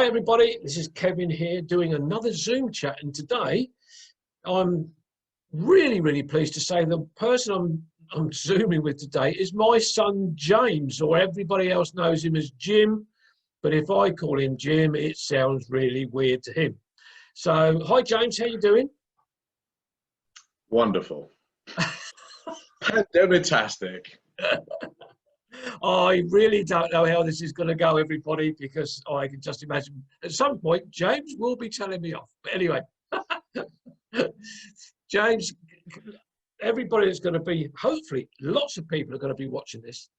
Hi everybody, this is Kevin here doing another Zoom chat, and today I'm really pleased to say the person I'm Zooming with today is my son James, or everybody else knows him as Jim, but if I call him Jim it sounds really weird to him. So hi James, how you doing? Wonderful. Pandemitastic. I really don't know how this is going to go, everybody, because I can just imagine at some point James will be telling me off. But anyway, James, everybody is going to be, hopefully, lots of people are going to be watching this.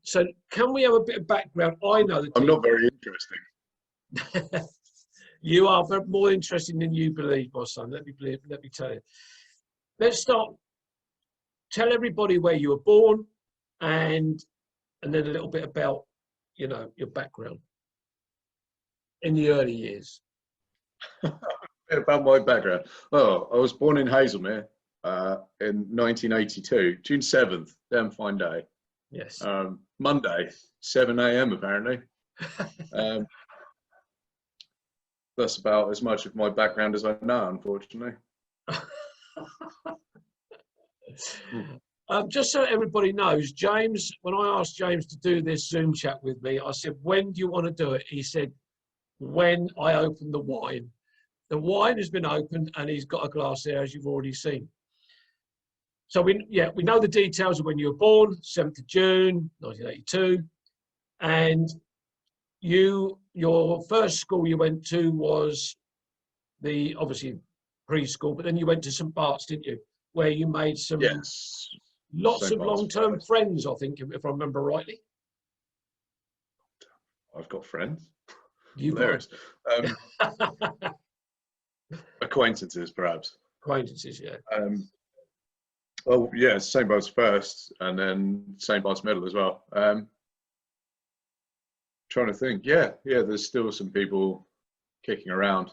So can we have a bit of background? I know that I'm not very interesting. You are more interesting than you believe, my son. Let me tell you. Let's start. Tell everybody where you were born, and then a little bit about, your background in the early years. About my background. Oh, I was born in Hazelmere in 1982, June 7th, damn fine day. Yes. Monday, 7 a.m. apparently. That's about as much of my background as I know, unfortunately. Just so everybody knows, James, when I asked James to do this Zoom chat with me, I said, when do you want to do it? He said, when I open the wine. The wine has been opened and he's got a glass there, as you've already seen. So we know the details of when you were born, 7th of June, 1982. And your first school you went to was obviously preschool, but then you went to St. Bart's, didn't you? Where you made some lots of long-term friends, I think, if I remember rightly. I've got friends. Hilarious. Acquaintances, perhaps. Acquaintances, yeah. Well, yeah, St. Bart's first, and then St. Bart's middle as well. Trying to think. Yeah, there's still some people kicking around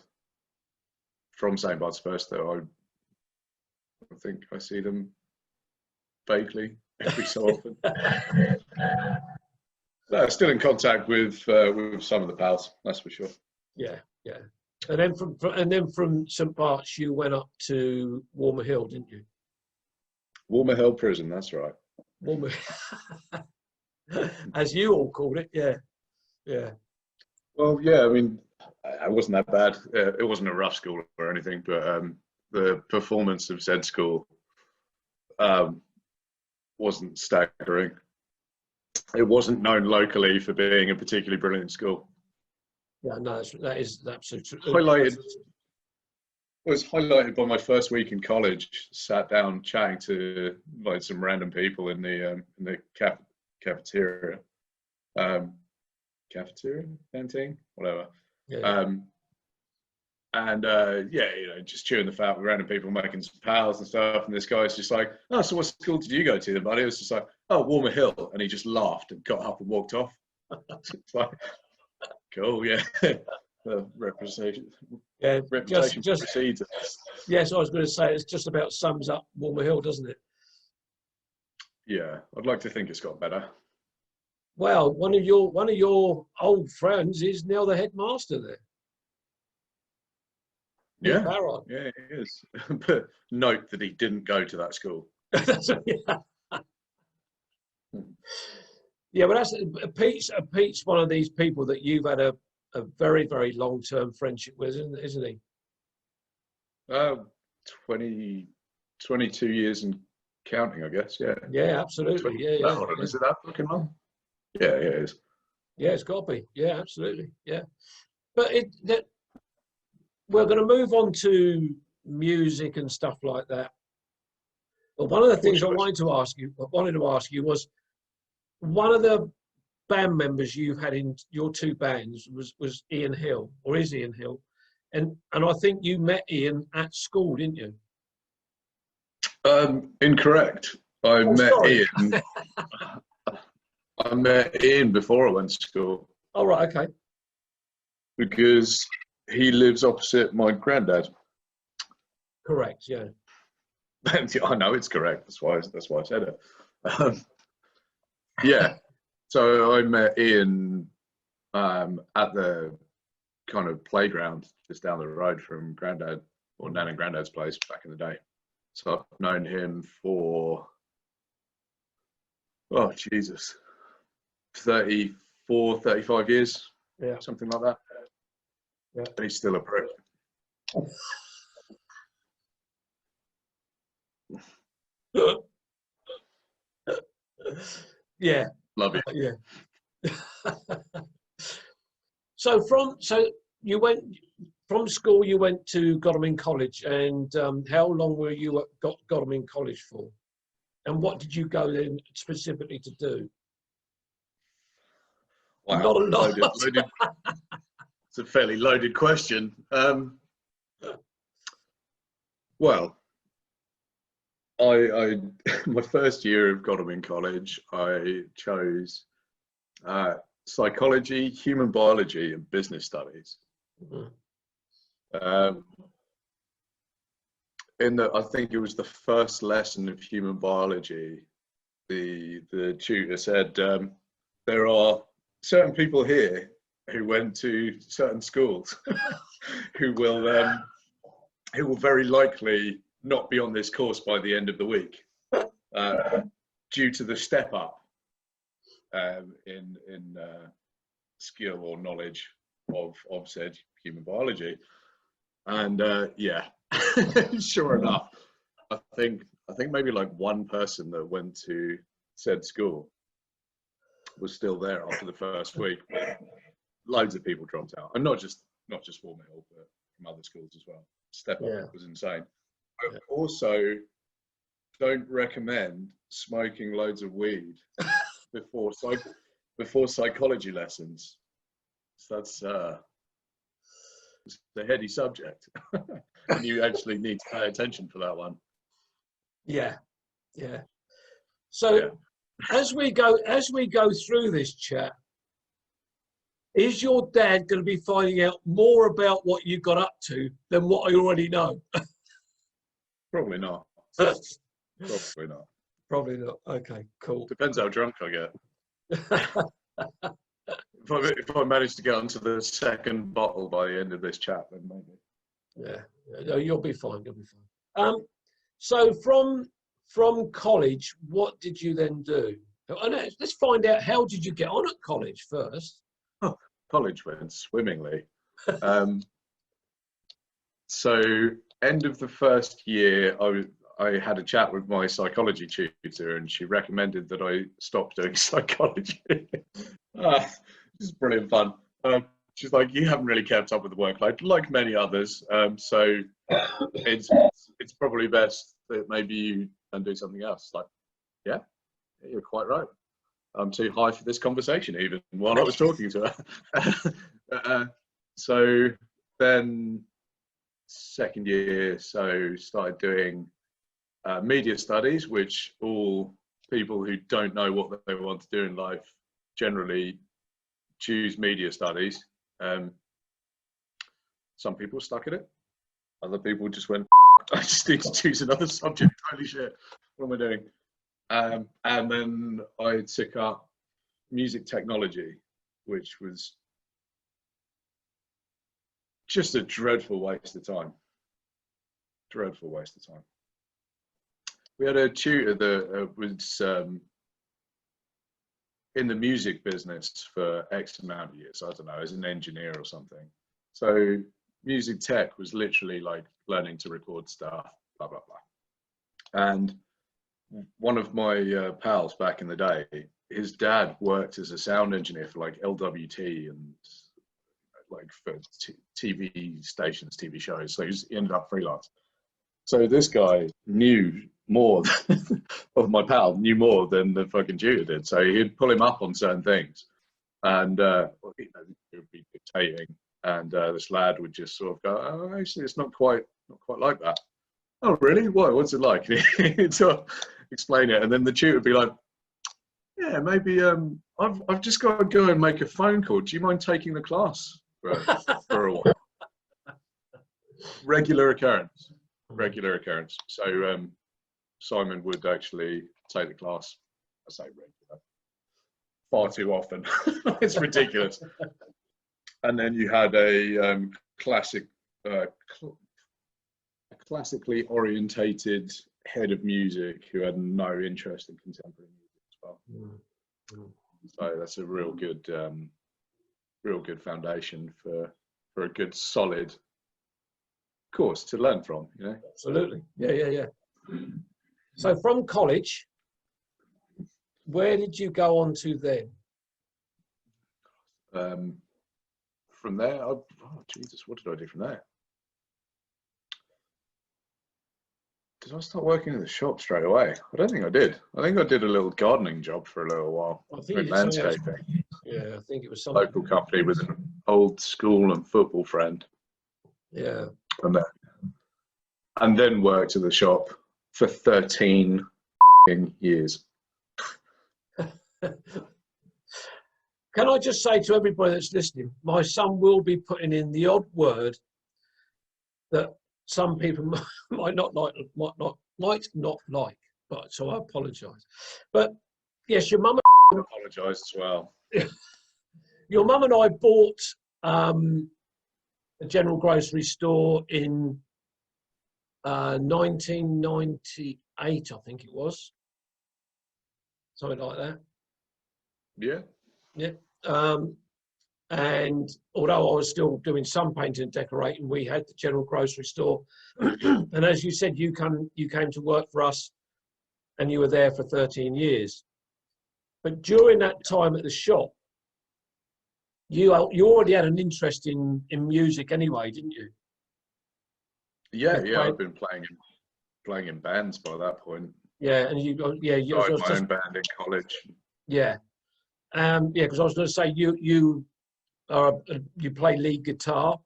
from St. Bart's first, though. I think I see them vaguely every so often. No, still in contact with some of the pals, that's for sure. Yeah. And then from St. Bart's you went up to Walmer Hill, didn't you? Walmer Hill Prison, that's right. Walmer, as you all called it, yeah. Well, yeah, I mean, it wasn't that bad. It wasn't a rough school or anything, but the performance of said school wasn't staggering. It wasn't known locally for being a particularly brilliant school. Yeah, no, that is absolutely true. It was highlighted by my first week in college. Sat down chatting to like some random people in the cafeteria, canteen, whatever. Yeah. Just chewing the fat with random people, making some pals and stuff. And this guy's just like, "Oh, so what school did you go to, then, buddy?" It was just like, "Oh, Walmer Hill," and he just laughed and got up and walked off. It's like, cool, yeah. The reputation precedes. Yes, I was going to say it's just about sums up Walmer Hill, doesn't it? Yeah, I'd like to think it's got better. Well, one of your old friends is now the headmaster there. Yeah, yeah, he is. But note that he didn't go to that school. Yeah, but that's Pete's one of these people that you've had a very, very long-term friendship with, isn't he? 22 years and counting, I guess. Yeah. Yeah, absolutely. Yeah. Hold on, is it that fucking long? Yeah, it is. Yeah, it's got to be. Yeah, absolutely. Yeah, but we're going to move on to music and stuff like that. But one of the things I wanted to ask you was, one of the band members you've had in your two bands was Ian Hill, or is Ian Hill, and I think you met Ian at school, didn't you? Incorrect. I met Ian before I went to school. Oh, right, okay. Because he lives opposite my granddad. Correct, yeah. I know it's correct. That's why I said it. Yeah. So I met Ian at the kind of playground just down the road from Grandad or Nan and Grandad's place back in the day. So I've known him for, oh Jesus, 34, 35 years, Yeah. something like that. Yeah. And he's still a prick. Yeah. Love you. Yeah. So you went from school. You went to Godalming College, and how long were you at Godalming College for? And what did you go in specifically to do? Wow, Not a lot. loaded. It's a fairly loaded question. Well, I my first year of Godalming College, I chose psychology, human biology, and business studies. Mm-hmm. I think it was the first lesson of human biology. The tutor said, there are certain people here who went to certain schools who will very likely not be on this course by the end of the week due to the step up in skill or knowledge of said human biology. And yeah, sure enough, I think maybe like one person that went to said school was still there after the first week. Loads of people dropped out, and not just Walmer Hill, but from other schools as well. Step up was insane. I also don't recommend smoking loads of weed before psychology lessons. So that's it's a heady subject, and you actually need to pay attention for that one. Yeah, yeah. So as we go through this chat, is your dad going to be finding out more about what you got up to than what I already know? Probably not. Probably not. Probably not. Okay, cool. Depends how drunk I get. If I manage to get onto the second bottle by the end of this chat, then maybe. Yeah, no, you'll be fine. You'll be fine. So from college, what did you then do? Let's find out, how did you get on at college first? Oh, college went swimmingly. So end of the first year, I had a chat with my psychology tutor, and she recommended that I stop doing psychology. This is brilliant fun. She's like, you haven't really kept up with the workload, like many others. So it's probably best that maybe you and do something else. Like, yeah, you're quite right. I'm too high for this conversation, even while I was talking to her. So then second year, so started doing media studies, which all people who don't know what they want to do in life generally choose media studies. Some people stuck at it. Other people just went, I just need to choose another subject. Holy shit, what am I doing? And then I took up music technology, which was just a dreadful waste of time. Dreadful waste of time. We had a tutor that was in the music business for X amount of years. I don't know, as an engineer or something. So music tech was literally like learning to record stuff, blah, blah, blah. And one of my pals back in the day, his dad worked as a sound engineer for like LWT and like for TV stations, TV shows. So he ended up freelance. So this guy knew more of my pal, knew more than the fucking tutor did. So he'd pull him up on certain things, and he would be dictating, and this lad would just sort of go, "Oh, actually, it's not quite like that." Oh, really? What's it like? He'd sort of explain it, and then the tutor would be like, "Yeah, maybe I've just got to go and make a phone call. Do you mind taking the class for a while?" Regular occurrence. So Simon would actually take the class. I say regular, far too often. It's ridiculous. And then you had a classically orientated head of music who had no interest in contemporary music as well. So that's a real good foundation for a good solid course to learn from. You know. Absolutely. Yeah. So from college, where did you go on to then? From there, Jesus, what did I do from there? Did I start working in the shop straight away? I don't think I did. I think I did a little gardening job for a little while. I think Landscaping. Yeah, I think it was something. Local company with an old school and football friend. Yeah. And then worked at the shop for 13 years. Can I just say to everybody that's listening, my son will be putting in the odd word that some people might not like, but so I apologise. But yes, your mum. I apologise as well. Your mum and I bought a general grocery store in 1998, I think it was, something like that. Yeah. And although I was still doing some painting and decorating, we had the general grocery store. And as you said, you came to work for us, and you were there for 13 years. But during that time at the shop, you already had an interest in music anyway, didn't you? Yeah. I've been playing in bands by that point. Yeah, and you started my own band in college. Yeah, because I was going to say you play lead guitar,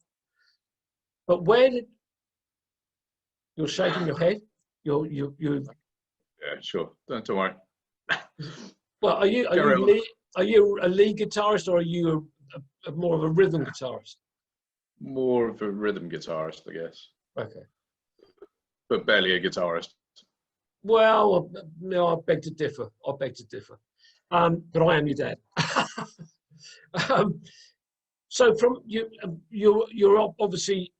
but where did you're shaking your head? You. Yeah, sure. Don't worry. Well, are you a lead guitarist, or are you more of a rhythm guitarist? More of a rhythm guitarist, I guess. Okay. But barely a guitarist. Well, no, I beg to differ. But I am your dad. So from you're obviously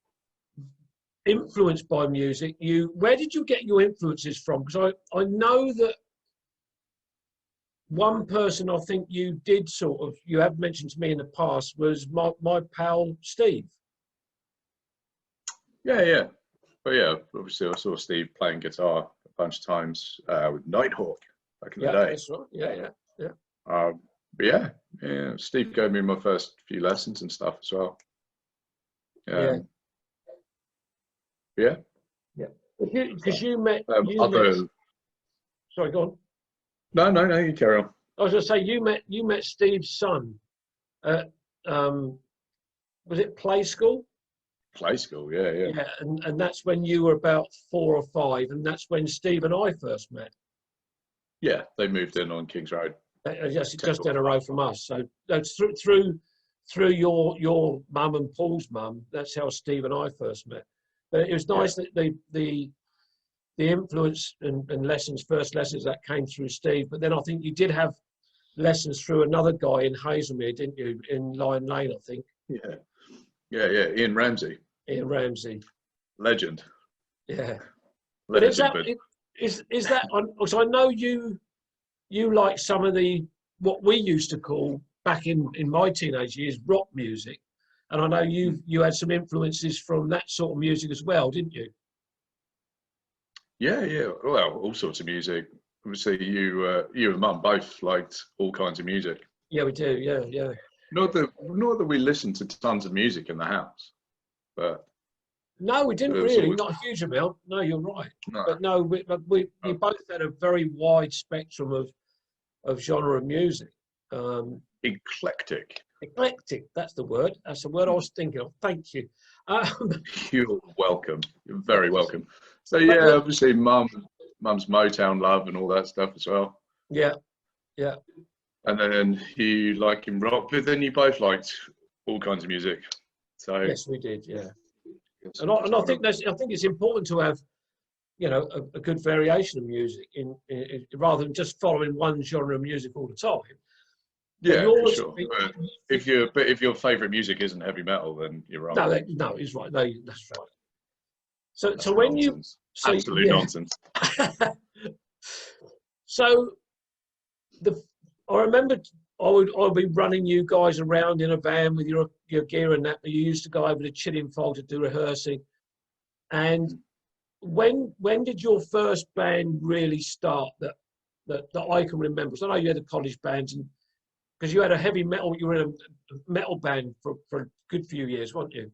influenced by music. Where did you get your influences from? Because I know that one person I think you have mentioned to me in the past was my pal Steve. Yeah. But yeah, obviously I saw Steve playing guitar a bunch of times with Nighthawk back in the day. That's right. Yeah. But yeah, Steve gave me my first few lessons and stuff as well. Yeah. Because you met. Sorry, go on. No, you carry on. I was going to say you met Steve's son at was it Play School? Play School, yeah. Yeah, and that's when you were about 4 or 5, and that's when Steve and I first met. Yeah, they moved in on King's Road. Just down the road from us. So that's through your mum and Paul's mum. That's how Steve and I first met. But it was nice that the influence and first lessons that came through Steve. But then I think you did have lessons through another guy in Hazelmere, didn't you? In Lion Lane, I think. Yeah. Ian Ramsey. Legend. Yeah. But is that so I know you like some of what we used to call back in my teenage years rock music, and I know you had some influences from that sort of music as well, didn't you? Yeah. Well, all sorts of music. Obviously, you and Mum both liked all kinds of music. Yeah, we do. Yeah. Not that we listened to tons of music in the house, but no, we didn't really. Not a huge amount. No, you're right. No. But no, we both had a very wide spectrum of genre of music. Eclectic. That's the word. That's the word I was thinking of. Thank you. You're welcome. You're very welcome. So yeah, obviously, Mum's Motown love and all that stuff as well. Yeah. And then you like in rock, but then you both liked all kinds of music. So yes, we did. Yeah. And I think it's important to have, a good variation of music in rather than just following one genre of music all the time. Yeah, for yours, sure. But if your favourite music isn't heavy metal, then you're wrong. no, no, he's right. No, that's right. So, That's so when nonsense. so Absolute yeah, nonsense. so the I remember I'd be running you guys around in a van with your gear and that. But you used to go over to Chiddingfold to do rehearsing. And when did your first band really start that I can remember? So I know you had the college bands, and because you had a heavy metal, you were in a metal band for a good few years, weren't you?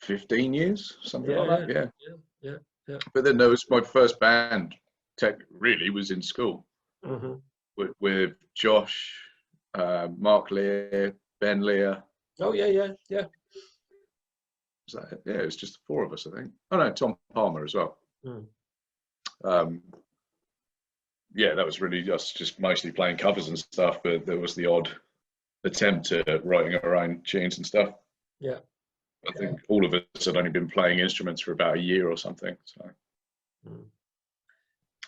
15 years, something Yeah, like that. Yeah. yeah, yeah. But then there was my first band. Tech really was in school Mm-hmm. with Josh, Mark Lear, Ben Lear. Oh yeah. Was that it? Yeah, it was just the four of us, I think. Oh no, Tom Palmer as well. Mm. Yeah, that was really just mostly playing covers and stuff, but there was the odd attempt at writing our own tunes and stuff. Yeah. I think all of us had only been playing instruments for about a year or something. So,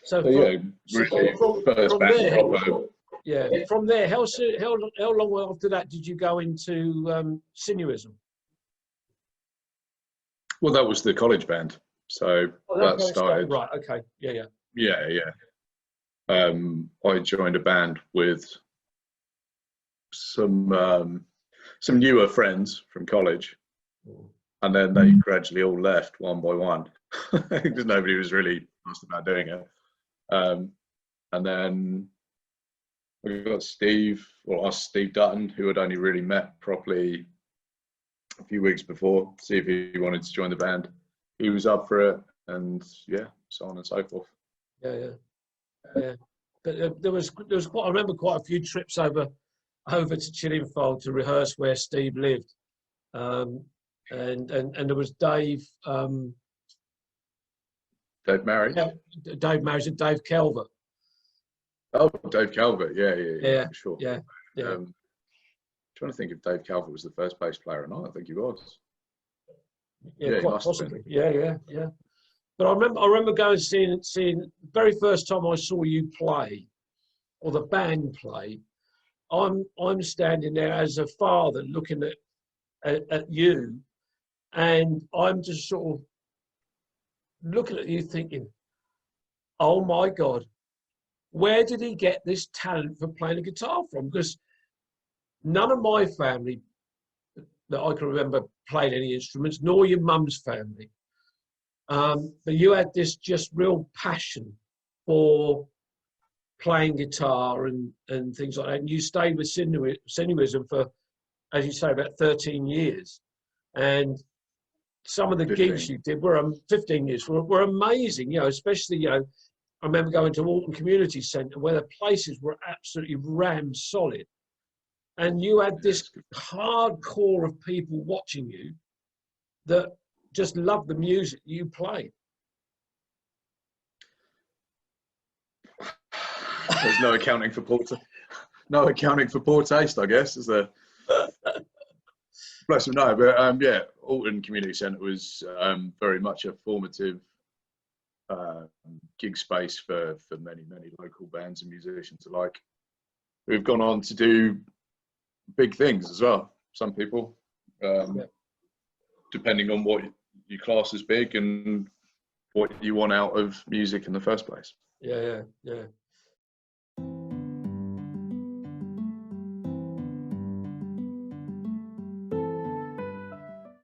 so yeah, really first from band there, proper. yeah, from there, how long after that did you go into sinuism? Well, that was the college band, so Oh, that that's started. right. Okay. Yeah. Yeah. I joined a band with some newer friends from college, and then they gradually all left one by one because nobody was really asked about doing it. And then we got Steve Dutton, who had only really met properly a few weeks before, to see if he wanted to join the band. He was up for it, and yeah, so on and so forth. Yeah. But there was quite. I remember quite a few trips over to Chiddingfold to rehearse where Steve lived, and there was Dave. Dave married. Dave married and Dave Calvert. Oh, Dave Calvert. Yeah, for sure. Yeah. Trying to think if Dave Calvert was the first bass player or not. I think he was. Yeah, quite possibly. Yeah. But I remember going and seeing the very first time I saw you play, or the band play. I'm standing there as a father looking at you, and I'm just sort of looking at you thinking, oh my God, where did he get this talent for playing the guitar from? Because none of my family that I can remember played any instruments, nor your mum's family. But you had this just real passion for playing guitar and things like that. And you stayed with sinuism for, as you say, about 13 years. And some of the 15. gigs you did were 15 years were amazing, especially, I remember going to Walton Community Centre where the places were absolutely ram solid. And you had this hardcore of people watching you that just loved the music you played. There's no accounting for poor taste, I guess, is there? Bless them, no. But yeah, Alton Community Centre was very much a formative gig space for many local bands and musicians alike, who've gone on to do big things as well. Some people, depending on what you class as big and what you want out of music in the first place. Yeah.